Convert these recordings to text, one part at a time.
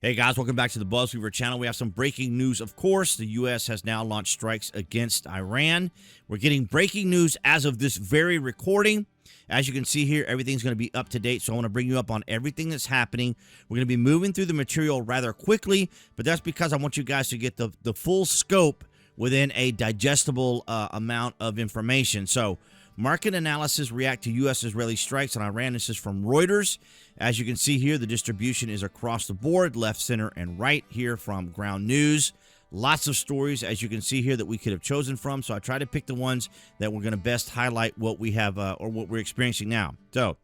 Hey guys, welcome back to the BuzWeaver channel. We have some breaking news, of course. The U.S. has now launched strikes against Iran. We're getting breaking news as of this very recording. As you can see here, everything's going to be up to date, so I want to bring you up on everything that's happening. We're going to be moving through the material rather quickly, but that's because I want you guys to get the full scope within a digestible amount of information. So, market analysis react to U.S.-Israeli strikes on Iran. This is from Reuters. As you can see here, the distribution is across the board, left, center, and right here from Ground News. Lots of stories, as you can see here, that we could have chosen from. So I try to pick the ones that we're going to best highlight what we have or what we're experiencing now. So,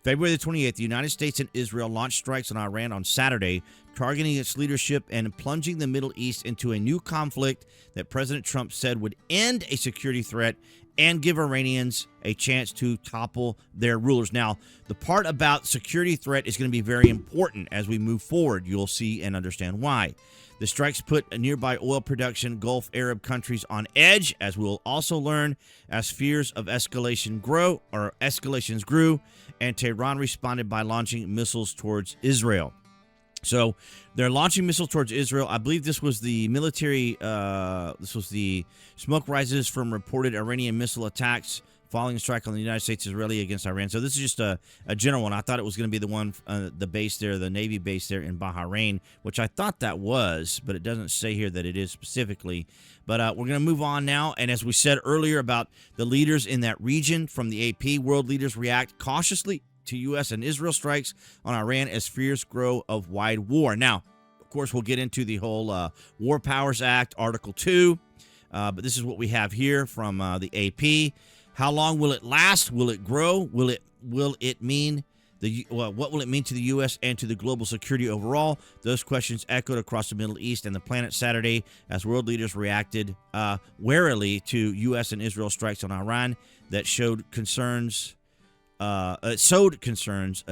February the 28th, the United States and Israel launched strikes on Iran on Saturday, targeting its leadership and plunging the Middle East into a new conflict that President Trump said would end a security threat and give Iranians a chance to topple their rulers. Now, the part about security threat is going to be very important as we move forward. You'll see and understand why. The strikes put nearby oil production Gulf Arab countries on edge, as we'll also learn, as fears of escalations grew, and Tehran responded by launching missiles towards Israel. So they're launching missiles towards Israel. I believe this was the military, this was the smoke rises from reported Iranian missile attacks following a strike on the United States Israeli against Iran. So this is just a general one. I thought it was going to be the one, the base there, the Navy base there in Bahrain, which I thought that was, but it doesn't say here that it is specifically. But we're going to move on now. And as we said earlier about the leaders in that region from the AP, world leaders react cautiously to U.S. and Israel strikes on Iran as fears grow of wide war. Now, of course, we'll get into the whole War Powers Act, Article 2, but this is what we have here from the AP. How long will it last? Will it grow? Will it mean what will it mean to the U.S. and to the global security overall? Those questions echoed across the Middle East and the planet Saturday as world leaders reacted warily to U.S. and Israel strikes on Iran that showed concerns. Sowed concerns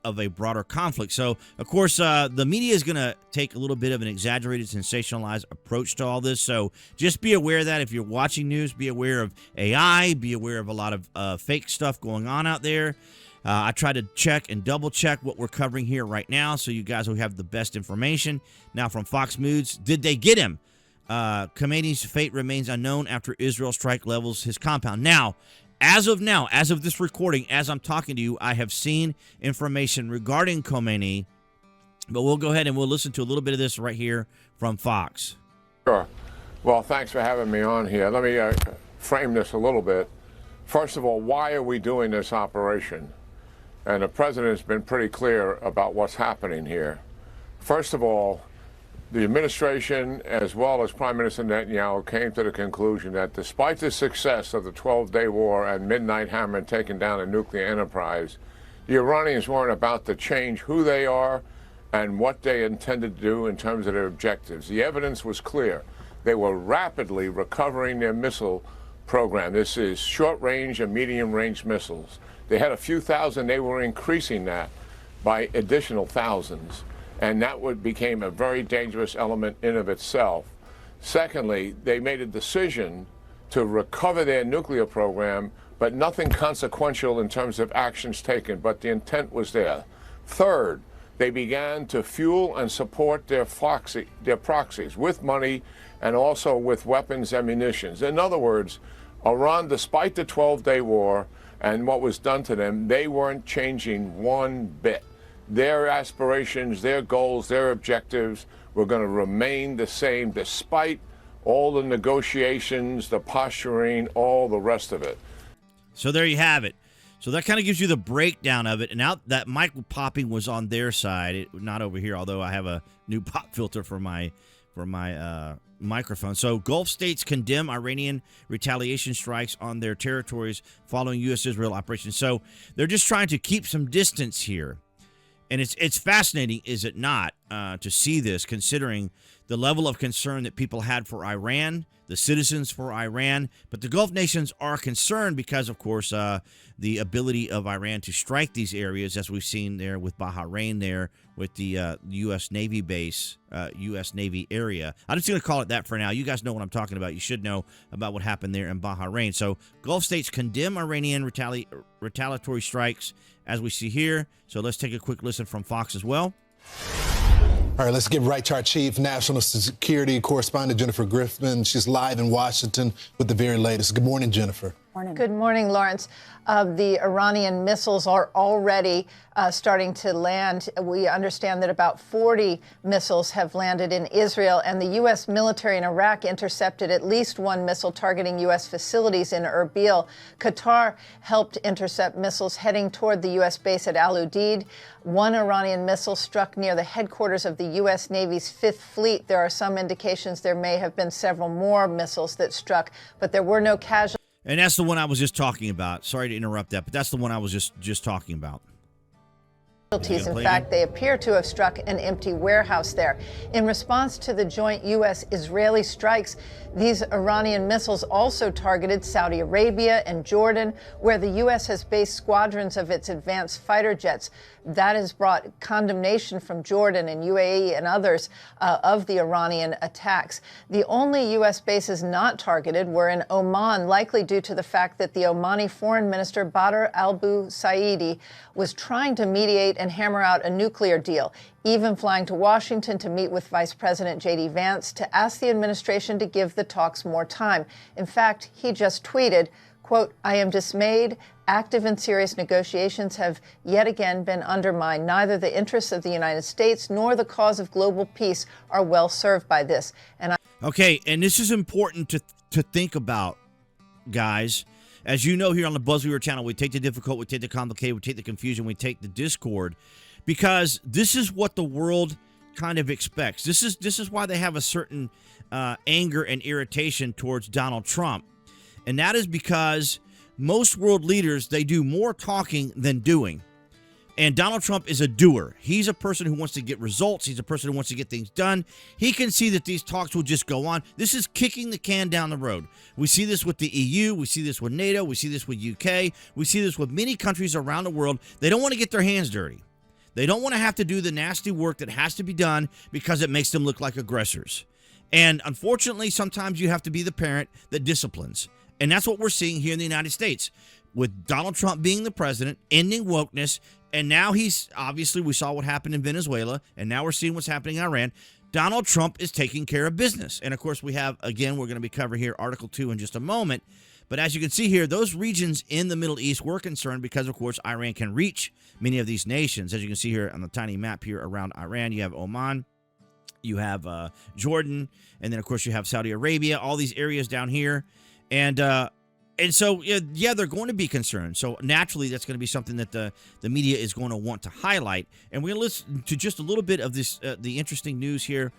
of a broader conflict. So, of course, the media is going to take a little bit of an exaggerated, sensationalized approach to all this. So just be aware of that. If you're watching news, be aware of AI, be aware of a lot of fake stuff going on out there. I try to check and double check what we're covering here right now so you guys will have the best information. Now, from Fox News, did they get him? Khamenei's fate remains unknown after Israel strike levels his compound. Now, as of this recording, as I'm talking to you, I have seen information regarding Khamenei, but we'll go ahead and we'll listen to a little bit of this right here from Fox. Sure. Well, thanks for having me on here. Let me frame this a little bit. First of all, why are we doing this operation? And the president has been pretty clear about what's happening here. First of all, the administration, as well as Prime Minister Netanyahu, came to the conclusion that despite the success of the 12-day war and Midnight Hammer taking down a nuclear enterprise, the Iranians weren't about to change who they are and what they intended to do in terms of their objectives. The evidence was clear. They were rapidly recovering their missile program. This is short-range and medium-range missiles. They had a few thousand. They were increasing that by additional thousands. And that became a very dangerous element in of itself. Secondly, they made a decision to recover their nuclear program, but nothing consequential in terms of actions taken, but the intent was there. Third, they began to fuel and support their proxies with money and also with weapons and munitions. In other words, Iran, despite the 12-day war and what was done to them, they weren't changing one bit. Their aspirations, their goals, their objectives were going to remain the same despite all the negotiations, the posturing, all the rest of it. So there you have it. So that kind of gives you the breakdown of it. And now that mic popping was on their side, not over here, although I have a new pop filter for my microphone. So Gulf states condemn Iranian retaliation strikes on their territories following U.S.-Israel operations. So they're just trying to keep some distance here. And it's fascinating, is it not, to see this, considering the level of concern that people had for Iran, the citizens for Iran. But the Gulf nations are concerned because, of course, the ability of Iran to strike these areas, as we've seen there with Bahrain there, with the U.S. Navy base, U.S. Navy area. I'm just going to call it that for now. You guys know what I'm talking about. You should know about what happened there in Bahrain. So Gulf states condemn Iranian retaliatory strikes, as we see here. So let's take a quick listen from Fox as well. All right, let's get right to our chief national security correspondent, Jennifer Griffin. She's live in Washington with the very latest. Good morning, Jennifer. Good morning, Lawrence. The Iranian missiles are already starting to land. We understand that about 40 missiles have landed in Israel, and the U.S. military in Iraq intercepted at least one missile targeting U.S. facilities in Erbil. Qatar helped intercept missiles heading toward the U.S. base at Al Udeid. One Iranian missile struck near the headquarters of the U.S. Navy's Fifth Fleet. There are some indications there may have been several more missiles that struck, but there were no casualties. And that's the one I was just talking about. Sorry to interrupt that, but that's the one I was just talking about. In fact, they appear to have struck an empty warehouse there. In response to the joint U.S.-Israeli strikes, these Iranian missiles also targeted Saudi Arabia and Jordan, where the U.S. has based squadrons of its advanced fighter jets. That has brought condemnation from Jordan and UAE and others of the Iranian attacks. The only U.S. bases not targeted were in Oman, likely due to the fact that the Omani Foreign Minister Badr al-Busaidi was trying to mediate and hammer out a nuclear deal, even flying to Washington to meet with Vice President J.D. Vance to ask the administration to give the talks more time. In fact, he just tweeted, quote, "I am dismayed. Active and serious negotiations have yet again been undermined. Neither the interests of the United States nor the cause of global peace are well served by this." Okay, and this is important to think about, guys. As you know, here on the BuzWeaver channel, we take the difficult, we take the complicated, we take the confusion, we take the discord, because this is what the world kind of expects. This is why they have a certain anger and irritation towards Donald Trump. And that is because most world leaders, they do more talking than doing. And Donald Trump is a doer. He's a person who wants to get results. He's a person who wants to get things done. He can see that these talks will just go on. This is kicking the can down the road. We see this with the EU. We see this with NATO. We see this with UK. We see this with many countries around the world. They don't want to get their hands dirty. They don't want to have to do the nasty work that has to be done because it makes them look like aggressors. And unfortunately, sometimes you have to be the parent that disciplines. And that's what we're seeing here in the United States with Donald Trump being the president, ending wokeness. And now he's obviously, we saw what happened in Venezuela, and now we're seeing what's happening in Iran. Donald Trump is taking care of business. And of course, we have, again, we're going to be covering here Article 2 in just a moment. But as you can see here, those regions in the Middle East were concerned because, of course, Iran can reach many of these nations. As you can see here on the tiny map here around Iran, you have Oman, you have Jordan, and then, of course, you have Saudi Arabia, all these areas down here. And so, yeah, they're going to be concerned. So naturally, that's going to be something that the media is going to want to highlight. And we're going to listen to just a little bit of this, the interesting news here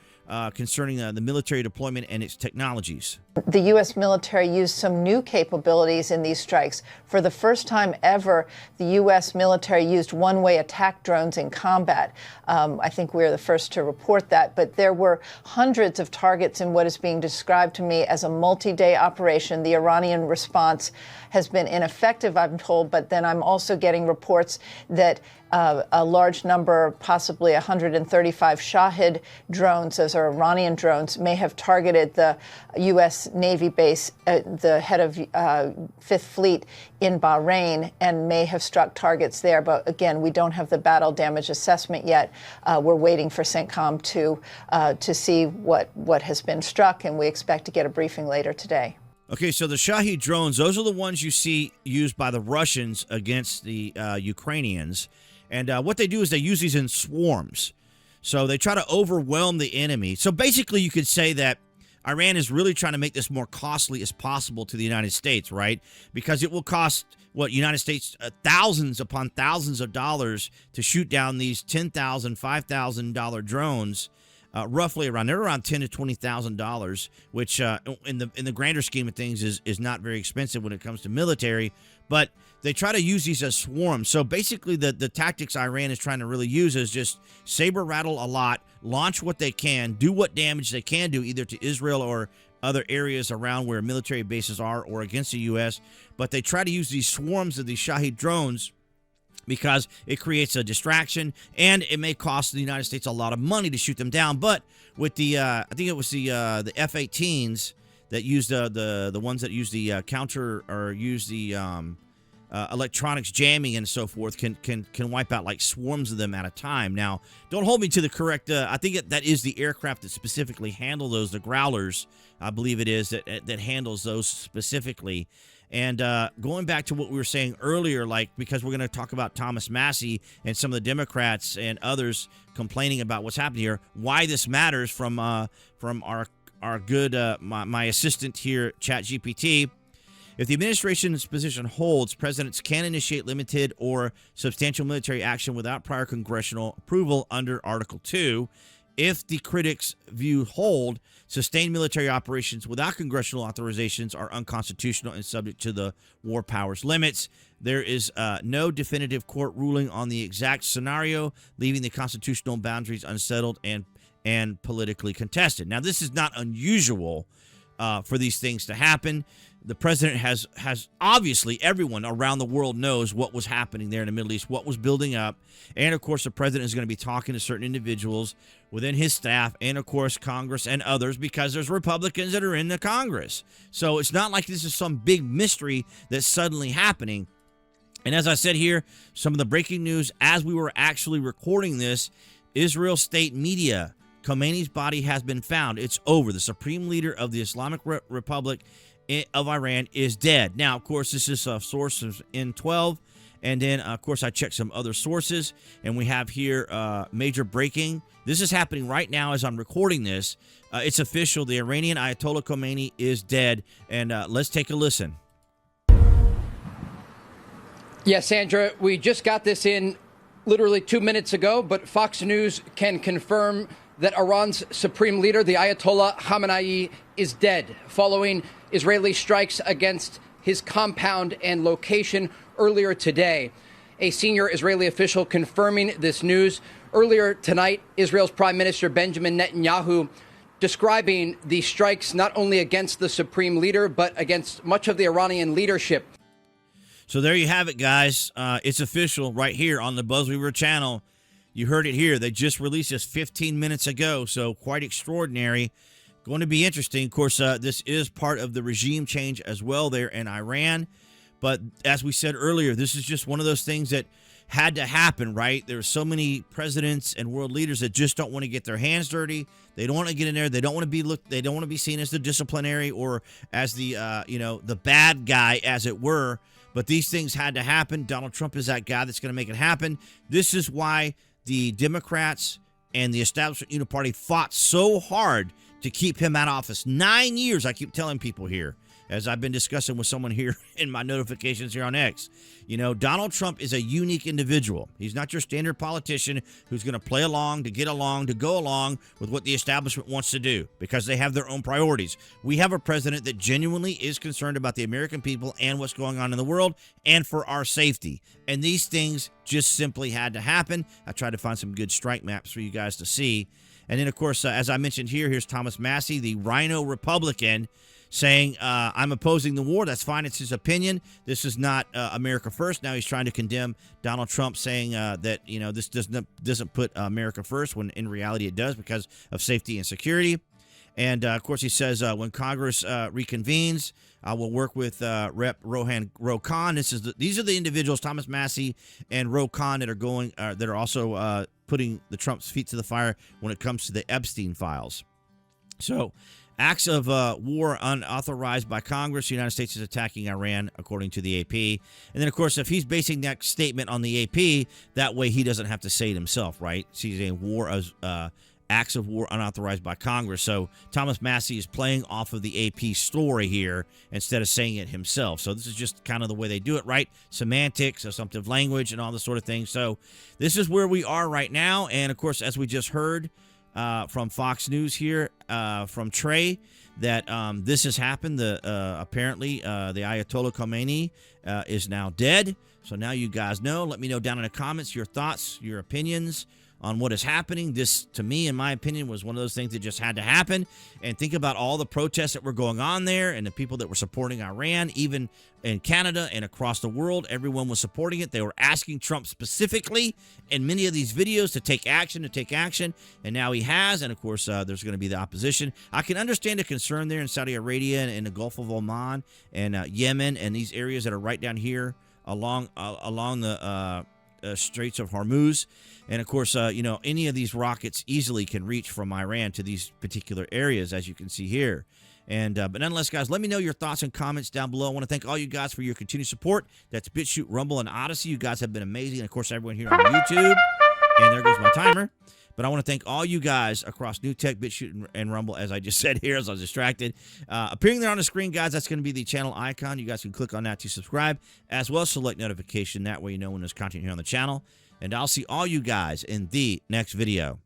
concerning the military deployment and its technologies. The U.S. military used some new capabilities in these strikes. For the first time ever, the U.S. military used one-way attack drones in combat. I think we're the first to report that. But there were hundreds of targets in what is being described to me as a multi-day operation. The Iranian response has been ineffective, I'm told, but then I'm also getting reports that a large number, possibly 135 Shahid drones, those are Iranian drones, may have targeted the U.S. Navy base, the head of Fifth Fleet in Bahrain, and may have struck targets there. But again, we don't have the battle damage assessment yet. We're waiting for CENTCOM to see what has been struck, and we expect to get a briefing later today. Okay, so the Shahid drones, those are the ones you see used by the Russians against the Ukrainians. And what they do is they use these in swarms. So they try to overwhelm the enemy. So basically you could say that Iran is really trying to make this more costly as possible to the United States, right? Because it will cost, United States thousands upon thousands of dollars to shoot down these $10,000, $5,000 drones. Roughly around $10,000 to $20,000, which in the grander scheme of things is not very expensive when it comes to military. But they try to use these as swarms. So basically, the tactics Iran is trying to really use is just saber rattle a lot, launch what they can, do what damage they can do, either to Israel or other areas around where military bases are or against the U.S. But they try to use these swarms of these Shahid drones because it creates a distraction, and it may cost the United States a lot of money to shoot them down. But with the, I think it was the F-18s that used the ones that use the counter or use the electronics jamming and so forth can wipe out like swarms of them at a time. Now, don't hold me to the correct. I think that is the aircraft that specifically handle those, the Growlers, I believe it is that handles those specifically. And going back to what we were saying earlier, like, because we're going to talk about Thomas Massie and some of the Democrats and others complaining about what's happening here, why this matters from our good my assistant here, ChatGPT. If the administration's position holds, presidents can initiate limited or substantial military action without prior congressional approval under Article 2. If the critics' view hold, sustained military operations without congressional authorizations are unconstitutional and subject to the war powers limits. There is no definitive court ruling on the exact scenario, leaving the constitutional boundaries unsettled and politically contested. Now, this is not unusual for these things to happen. The president has obviously, everyone around the world knows what was happening there in the Middle East, what was building up. And, of course, the president is going to be talking to certain individuals within his staff and, of course, Congress and others, because there's Republicans that are in the Congress. So it's not like this is some big mystery that's suddenly happening. And as I said here, some of the breaking news as we were actually recording this, Israel state media, Khamenei's body has been found. It's over. The supreme leader of the Islamic Republic of Iran is dead. Now, of course, this is a source of N12. And then, of course, I checked some other sources. And we have here major breaking. This is happening right now as I'm recording this. It's official. The Iranian Ayatollah Khamenei is dead. And let's take a listen. Yeah, Sandra, we just got this in literally 2 minutes ago, but Fox News can confirm that Iran's supreme leader, the Ayatollah Khamenei, is dead following Israeli strikes against his compound and location earlier today. A senior Israeli official confirming this news. Earlier tonight, Israel's Prime Minister Benjamin Netanyahu describing the strikes not only against the supreme leader, but against much of the Iranian leadership. So there you have it, guys. It's official right here on the BuzWeaver channel. You heard it here. They just released this 15 minutes ago, so quite extraordinary. Going to be interesting. Of course, this is part of the regime change as well there in Iran. But as we said earlier, this is just one of those things that had to happen, right? There are so many presidents and world leaders that just don't want to get their hands dirty. They don't want to get in there. They don't want to be They don't want to be seen as the disciplinary or as the the bad guy, as it were. But these things had to happen. Donald Trump is that guy that's going to make it happen. This is why the Democrats and the establishment uniparty fought so hard to keep him out of office. 9 years, I keep telling people here, as I've been discussing with someone here in my notifications here on X. You know, Donald Trump is a unique individual. He's not your standard politician who's going to play along, to get along, to go along with what the establishment wants to do, because they have their own priorities. We have a president that genuinely is concerned about the American people and what's going on in the world and for our safety. And these things just simply had to happen. I tried to find some good strike maps for you guys to see. And then, of course, as I mentioned here, here's Thomas Massie, the Rhino Republican, saying, I'm opposing the war. That's fine. It's his opinion. This is not America first. Now he's trying to condemn Donald Trump, saying that, this doesn't put America first, when in reality it does, because of safety and security. And, of course, he says when Congress reconvenes, I will work with Rep. Ro Khan. These are the individuals, Thomas Massie and Ro Khan, that are also putting the Trump's feet to the fire when it comes to the Epstein files. So, acts of war unauthorized by Congress. The United States is attacking Iran, according to the AP. And then, of course, if he's basing that statement on the AP, that way he doesn't have to say it himself, right? So he's saying acts of war unauthorized by Congress. So Thomas Massie is playing off of the AP story here instead of saying it himself. So this is just kind of the way they do it, right? Semantics, assumptive language, and all this sort of thing. So this is where we are right now. And, of course, as we just heard from Fox News here, from Trey, that this has happened. Apparently, the Ayatollah Khamenei is now dead. So now you guys know. Let me know down in the comments your thoughts, your opinions on what is happening. This, to me, in my opinion, was one of those things that just had to happen. And think about all the protests that were going on there and the people that were supporting Iran, even in Canada and across the world. Everyone was supporting it. They were asking Trump specifically in many of these videos to take action, and now he has. And, of course, there's going to be the opposition. I can understand the concern there in Saudi Arabia and in the Gulf of Oman and Yemen and these areas that are right down here along the Straits of Hormuz. And of course, any of these rockets easily can reach from Iran to these particular areas, as you can see here. And but nonetheless, guys, let me know your thoughts and comments down below. I want to thank all you guys for your continued support. That's BitChute, Rumble, and Odyssey. You guys have been amazing. And of course, everyone here on YouTube. And there goes my timer. But I want to thank all you guys across New Tech, BitChute, and Rumble, as I just said here, as I was distracted. Appearing there on the screen, guys, that's going to be the channel icon. You guys can click on that to subscribe, as well as select notification. That way you know when there's content here on the channel. And I'll see all you guys in the next video.